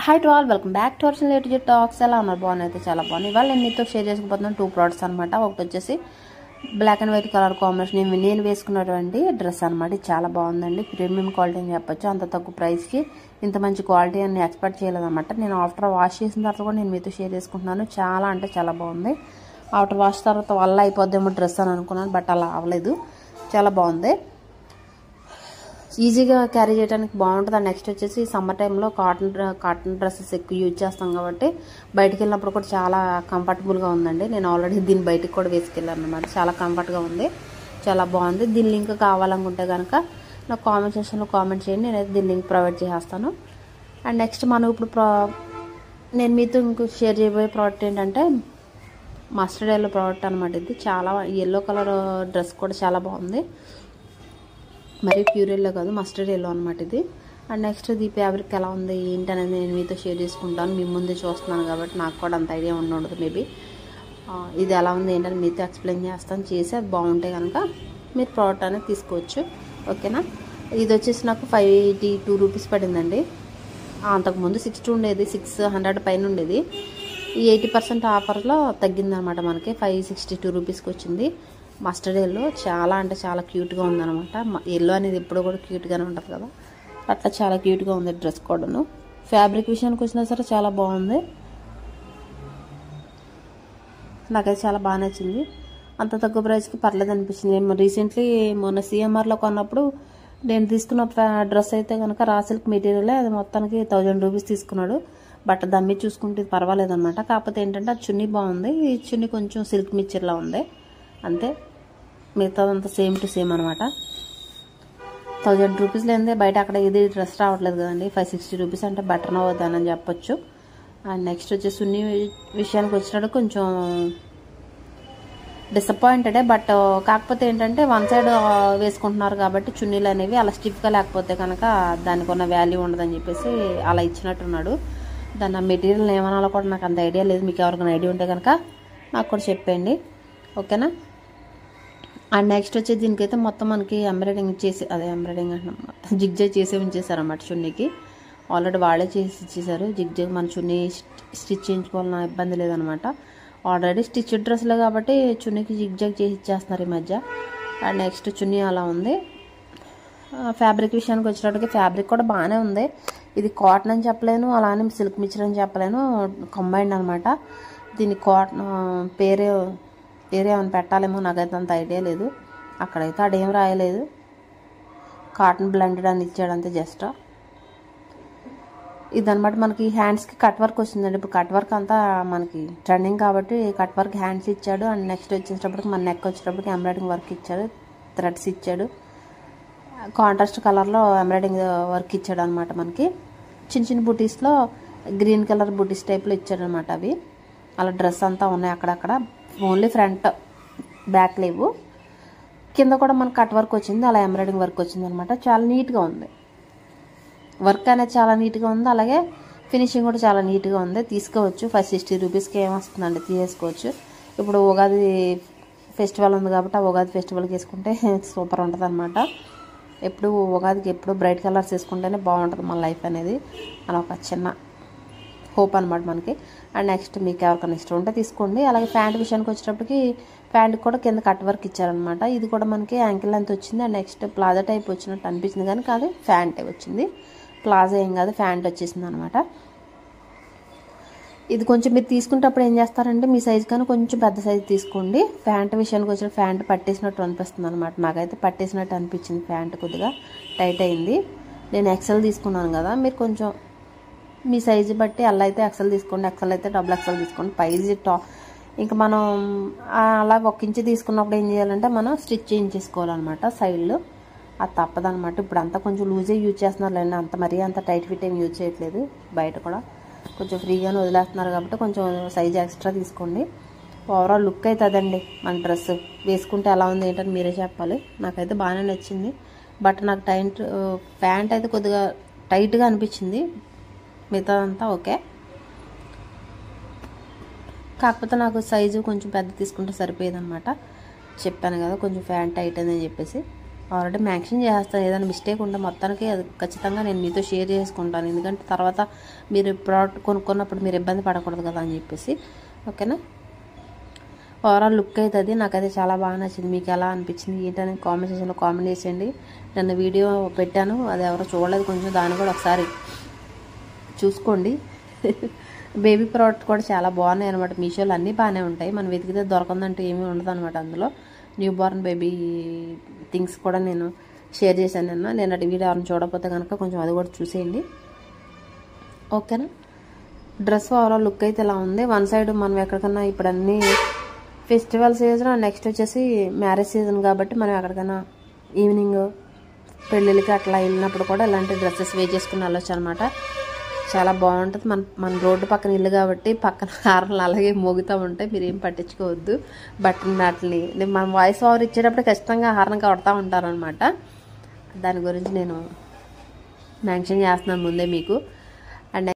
Hi to all, welcome back to our channel to talks. ఎలా ఉన్నారు? బాగున్నాయి, చాలా బాగున్నాయి. ఇవాళ నేను మీతో షేర్ చేసుకుపోతున్నాను 2 ప్రోడక్ట్స్ అనమాట. ఒకటి వచ్చేసి black and white colour combination నేను వేసుకున్నటువంటి డ్రెస్ అనమాట. ఇది చాలా బాగుందండి, ప్రీమియం క్వాలిటీ అని చెప్పొచ్చు. అంత తక్కువ ప్రైస్కి ఇంత మంచి క్వాలిటీ అని ఎక్స్పెక్ట్ చేయలేదన్నమాట. నేను ఆఫ్టర్ వాష్ చేసిన తర్వాత కూడా నేను మీతో షేర్ చేసుకుంటున్నాను. చాలా అంటే చాలా బాగుంది. ఆఫ్టర్ వాష్ తర్వాత వల్ల అయిపోద్దేమో డ్రెస్ అని అనుకున్నాను, బట్ అలా అవ్వలేదు. చాలా బాగుంది, ఈజీగా క్యారీ చేయడానికి బాగుంటుంది. అండ్ నెక్స్ట్ వచ్చేసి సమ్మర్ టైంలో కాటన్ డ్రెస్సెస్ ఎక్కువ యూజ్ చేస్తాం కాబట్టి బయటికి వెళ్ళినప్పుడు కూడా చాలా కంఫర్టబుల్గా ఉందండి. నేను ఆల్రెడీ దీన్ని బయటికి కూడా వేసుకెళ్ళాను అనమాట. చాలా కంఫర్ట్గా ఉంది, చాలా బాగుంది. దీని లింక్ కావాలనుకుంటే కనుక నాకు కామెంట్ సెక్షన్లో కామెంట్ చేయండి, నేనైతే దీని లింక్ ప్రొవైడ్ చేస్తాను. అండ్ నెక్స్ట్ మనం ఇప్పుడు నేను మీతో ఇంకో షేర్ చేయబోయే ప్రోడక్ట్ ఏంటంటే మస్టర్డ్ ఎల్లో ప్రోడక్ట్ అనమాట. ఇది చాలా ఎల్లో కలర్ డ్రెస్ కూడా చాలా బాగుంది. మరి ప్యూర్ ఎల్లో కాదు, మస్టర్డ్ ఎల్లో అనమాట ఇది. అండ్ నెక్స్ట్ ఇది ఫ్యాబ్రిక్ ఎలా ఉంది ఏంటి అనేది నేను మీతో షేర్ చేసుకుంటాను. మీ ముందే చూస్తున్నాను కాబట్టి నాకు కూడా అంత ఐడియా ఉండదు. మేబీ ఇది ఎలా ఉంది ఏంటని మీతో ఎక్స్ప్లెయిన్ చేస్తాను. చేసి అది బాగుంటే కనుక మీరు ప్రోడక్ట్ అనేది తీసుకోవచ్చు, ఓకేనా. ఇది వచ్చేసి నాకు 582 రూపీస్ పడిందండి. అంతకుముందు 60 ఉండేది, 600 పైన ఉండేది. ఈ 80% ఆఫర్లో తగ్గిందనమాట. మనకి 562 రూపీస్కి వచ్చింది. మస్టర్డ్ ఎల్లో చాలా అంటే చాలా క్యూట్గా ఉందన్నమాట. ఎల్లో అనేది ఎప్పుడు కూడా క్యూట్గానే ఉంటుంది కదా, అట్లా చాలా క్యూట్గా ఉంది డ్రెస్ కూడాను. ఫ్యాబ్రిక్ విషయానికి వచ్చినా సరే చాలా బాగుంది, నాకైతే చాలా బాగా నచ్చింది. అంత తక్కువ ప్రైస్కి పర్లేదు అనిపించింది. నేను రీసెంట్లీ మొన్న సిఎంఆర్లో కొన్నప్పుడు నేను తీసుకున్న డ్రెస్ అయితే కనుక రా సిల్క్ మెటీరియల్, అది మొత్తానికి 1000 రూపీస్ తీసుకున్నాడు. బట్ దమ్మి చూసుకుంటే పర్వాలేదన్నమాట. కాకపోతే ఏంటంటే ఆ చున్నీ బాగుంది, ఈ చున్నీ కొంచెం సిల్క్ మిక్చర్లా ఉంది అంతే. మిగతాదంతా సేమ్ టు సేమ్ అనమాట. 1000 రూపీస్ లేదే బయట అక్కడ ఇది డ్రెస్ రావట్లేదు కదండి. 560 రూపీస్ అంటే బెటర్ అవ్వద్దని చెప్పొచ్చు. అండ్ నెక్స్ట్ వచ్చేసి చున్నీ విషయానికి వచ్చినట్టు కొంచెం డిసప్పాయింటెడే. బట్ కాకపోతే ఏంటంటే వన్ సైడ్ వేసుకుంటున్నారు కాబట్టి చున్నీలు అనేవి అలా స్టిఫ్గా లేకపోతే కనుక దానికి ఉన్న వాల్యూ ఉండదని చెప్పేసి అలా ఇచ్చినట్టున్నాడు. దాని మెటీరియల్ ఏమనాలో కూడా నాకు అంత ఐడియా లేదు. మీకు ఎవరికైనా ఐడియా ఉంటే కనుక నాకు కూడా చెప్పండి, ఓకేనా. అండ్ నెక్స్ట్ వచ్చి దీనికైతే మొత్తం మనకి ఎంబ్రాయిడింగ్ చేసి, అదే ఎంబ్రాయిడింగ్ అంటున్నాం, జిగ్జాగ్ చేసి ఉంచేసారన్నమాట. చున్నీకి ఆల్రెడీ వాళ్ళే చేసి ఇచ్చేసారు జిగ్జాగ్. మన చున్నీ స్టిచ్ చేయించుకోవాలన్న ఇబ్బంది లేదనమాట. ఆల్రెడీ స్టిచ్ డ్రెస్లే కాబట్టి చున్నీకి జిగ్జాగ్ చేసి ఇచ్చేస్తున్నారు ఈ మధ్య. అండ్ నెక్స్ట్ చున్నీ అలా ఉంది. ఫ్యాబ్రిక్ విషయానికి వచ్చేటప్పటికి ఫ్యాబ్రిక్ కూడా బాగానే ఉంది. ఇది కాటన్ అని చెప్పలేను, అలానే సిల్క్ మిక్చర్ అని చెప్పలేను, కంబైండ్ అనమాట. దీని కాటన్ పేరే ఏమైనా పెట్టాలేమో, నాకైతే అంత ఐడియా లేదు. అక్కడైతే అదేం రాయలేదు, కాటన్ బ్లెండెడ్ అని ఇచ్చాడంతే జస్ట్. ఇదనమాట. మనకి హ్యాండ్స్కి కట్ వర్క్ వచ్చిందండి. ఇప్పుడు కట్ వర్క్ అంతా మనకి ట్రెండింగ్ కాబట్టి కట్ వర్క్ హ్యాండ్స్ ఇచ్చాడు. అండ్ నెక్స్ట్ వచ్చేటప్పటికి మన నెక్ వచ్చేటప్పటికి ఎంబ్రాయిడింగ్ వర్క్ ఇచ్చాడు, థ్రెడ్స్ ఇచ్చాడు. కాంట్రాస్ట్ కలర్లో ఎంబ్రాయిడింగ్ వర్క్ ఇచ్చాడు అనమాట. మనకి చిన్న చిన్న బుటీస్లో గ్రీన్ కలర్ బుటీస్ టైప్లో ఇచ్చాడు అనమాట. అవి అలా డ్రెస్ అంతా ఉన్నాయి అక్కడక్కడ. ఓన్లీ ఫ్రంట్ బ్యాక్ లేవు. కింద కూడా మనకు కట్ వర్క్ వచ్చింది, అలా ఎంబ్రాయిడింగ్ వర్క్ వచ్చింది అనమాట. చాలా నీట్గా ఉంది వర్క్ అనేది, చాలా నీట్గా ఉంది. అలాగే ఫినిషింగ్ కూడా చాలా నీట్గా ఉంది. తీసుకోవచ్చు. 560 రూపీస్కి ఏమొస్తుందండి, తీసేసుకోవచ్చు. ఇప్పుడు ఉగాది ఫెస్టివల్ ఉంది కాబట్టి ఆ ఉగాది ఫెస్టివల్కి వేసుకుంటే సూపర్ ఉంటుంది అనమాట. ఎప్పుడు ఉగాదికి ఎప్పుడు బ్రైట్ కలర్స్ వేసుకుంటేనే బాగుంటుంది మన లైఫ్ అనేది అని ఒక చిన్న హోప్ అనమాట మనకి. అండ్ నెక్స్ట్ మీకు ఎవరికైనా ఇష్టం ఉంటే తీసుకోండి. అలాగే ప్యాంట్ విషయానికి వచ్చేటప్పటికి ప్యాంట్కి కూడా కింద కట్ వర్క్ ఇచ్చారనమాట. ఇది కూడా మనకి యాంకిల్ లెంత్ వచ్చింది. అండ్ నెక్స్ట్ ప్లాజా టైప్ వచ్చినట్టు అనిపించింది, కానీ కాదు ప్యాంటే వచ్చింది. ప్లాజా ఏం కాదు, ప్యాంట్ వచ్చేసింది అనమాట. ఇది కొంచెం మీరు తీసుకునేటప్పుడు ఏం చేస్తారంటే మీ సైజు కానీ కొంచెం పెద్ద సైజు తీసుకోండి. ప్యాంట్ విషయానికి వచ్చిన ప్యాంట్ పట్టేసినట్టు అనిపిస్తుంది అనమాట. నాకైతే పట్టేసినట్టు అనిపించింది, ప్యాంట్ కొద్దిగా టైట్ అయింది. నేను ఎక్సెల్ తీసుకున్నాను కదా, మీరు కొంచెం మీ సైజు బట్టి అలా అయితే ఎక్సెల్ తీసుకోండి, ఎక్సెల్ అయితే డబుల్ ఎక్సెల్ తీసుకోండి. పైజీ ఇంకా మనం అలా 1 ఇంచ్ తీసుకున్నప్పుడు ఏం చేయాలంటే మనం స్టిచ్ చేయించేసుకోవాలన్నమాట సైడ్లో. అది తప్పదనమాట. ఇప్పుడు అంతా కొంచెం లూజే యూజ్ చేస్తున్నారు లేండి, అంత మరీ అంత టైట్ ఫిట్ ఏం యూజ్ చేయట్లేదు. బయట కూడా కొంచెం ఫ్రీగానే వదిలేస్తున్నారు కాబట్టి కొంచెం సైజ్ ఎక్స్ట్రా తీసుకోండి. ఓవరాల్ లుక్ అయితే అదండి మన డ్రెస్. వేసుకుంటే ఎలా ఉంది ఏంటని మీరే చెప్పాలి. నాకైతే బాగానే నచ్చింది. బట్ నాకు ప్యాంట్ అయితే కొద్దిగా టైట్గా అనిపించింది, మిగతాదంతా ఓకే. కాకపోతే నాకు సైజు కొంచెం పెద్ద తీసుకుంటే సరిపోయేది అనమాట. చెప్పాను కదా కొంచెం ప్యాంట్ టైట్ అని చెప్పేసి. ఆల్రెడీ మెన్షన్ చేస్తాను, ఏదైనా మిస్టేక్ ఉంటే మొత్తానికి అది ఖచ్చితంగా నేను మీతో షేర్ చేసుకుంటాను. ఎందుకంటే తర్వాత మీరు ప్రోడక్ట్ కొనుక్కున్నప్పుడు మీరు ఇబ్బంది పడకూడదు కదా అని చెప్పేసి. ఓకేనా. ఓవరాల్ లుక్ అయితే అది నాకైతే చాలా బాగా నచ్చింది. మీకు ఎలా అనిపించింది ఏంటని కామెంట్ సెక్షన్లో కామెంట్ చేసేయండి. నేను వీడియో పెట్టాను, అది ఎవరో చూడలేదు, కొంచెం దాన్ని కూడా ఒకసారి చూసుకోండి. బేబీ ప్రోడక్ట్ కూడా చాలా బాగున్నాయి అనమాట. మీషోలో అన్నీ బాగానే ఉంటాయి, మనం వెతికితే దొరకందంటూ ఏమీ ఉండదు అనమాట. అందులో న్యూ బార్న్ బేబీ థింగ్స్ కూడా నేను షేర్ చేశాను నేను అటు వీడియో ఎవరిని చూడకపోతే కనుక కొంచెం అది కూడా చూసేయండి. ఓకేనా. డ్రెస్ ఓవరాల్ లుక్ అయితే ఇలా ఉంది. వన్ సైడ్ మనం ఎక్కడికన్నా ఇప్పుడు అన్నీ ఫెస్టివల్ సీజన్, నెక్స్ట్ వచ్చేసి మ్యారేజ్ సీజన్ కాబట్టి మనం ఎక్కడికైనా ఈవినింగ్ పెళ్ళిళ్ళకి అట్లా వెళ్ళినప్పుడు కూడా ఇలాంటి డ్రెస్సెస్ వేర్ చేసుకుని వెళ్ళొచ్చు అనమాట. చాలా బాగుంటుంది. మన రోడ్డు పక్కన ఇల్లు కాబట్టి పక్కన హార్న్లు అలాగే మోగుతూ ఉంటాయి, మీరు ఏం పట్టించుకోవద్దు. బట్టలు వాటిని మనం వాయిస్ ఓవర్ ఇచ్చేటప్పుడు ఖచ్చితంగా హార్న్ కొడతా ఉంటారనమాట. దాని గురించి నేను మెన్షన్ చేస్తున్నాను ముందే మీకు.